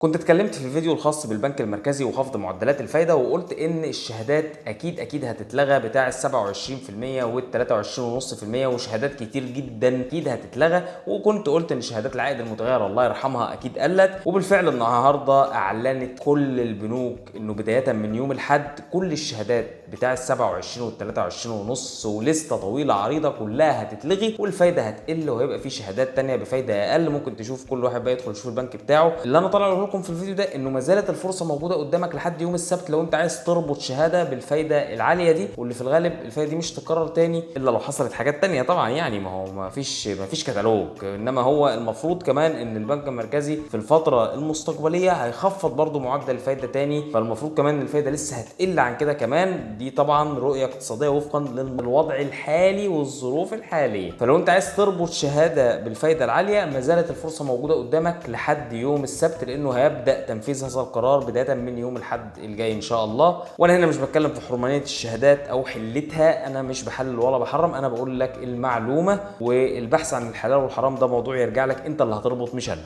كنت اتكلمت في الفيديو الخاص بالبنك المركزي وخفض معدلات الفايدة، وقلت ان الشهادات اكيد هتتلغى، بتاع ال 27% وال 23.5%، وشهادات كتير جدا اكيد هتتلغى. وكنت قلت ان شهادات العائد المتغير الله يرحمها اكيد قلت، وبالفعل النهارده اعلنت كل البنوك انه بداية من يوم الاحد كل الشهادات بتاع ال 27 وال 23.5 ولسته طويلة عريضة كلها هتتلغي، والفايدة هتقل، وهيبقى في شهادات تانية بفايدة اقل. ممكن تشوف كل واحد بقى يدخل يشوف البنك بتاعه. اللي انا طالع لكم في الفيديو ده انه ما زالت الفرصه موجوده قدامك لحد يوم السبت لو انت عايز تربط شهاده بالفايده العاليه دي، واللي في الغالب الفايده دي مش تتكرر تاني الا لو حصلت حاجات تانية طبعا. يعني ما هو ما فيش كتالوج، انما هو المفروض كمان ان البنك المركزي في الفتره المستقبليه هيخفض برضو معدل الفايده تاني، فالمفروض كمان الفايده لسه هتقل عن كده كمان. دي طبعا رؤيه اقتصاديه وفقا للوضع الحالي والظروف الحاليه. فلو انت عايز تربط شهاده بالفايده العاليه ما زالت الفرصه موجوده قدامك لحد يوم السبت، لانه هيبدا تنفيذ هذا القرار بدايه من يوم الاحد الجاي ان شاء الله. وانا هنا مش بتكلم في حرمانيه الشهادات او حلتها، انا مش بحلل ولا بحرم، انا بقول لك المعلومه، والبحث عن الحلال والحرام ده موضوع يرجع لك انت اللي هتربط مش انا.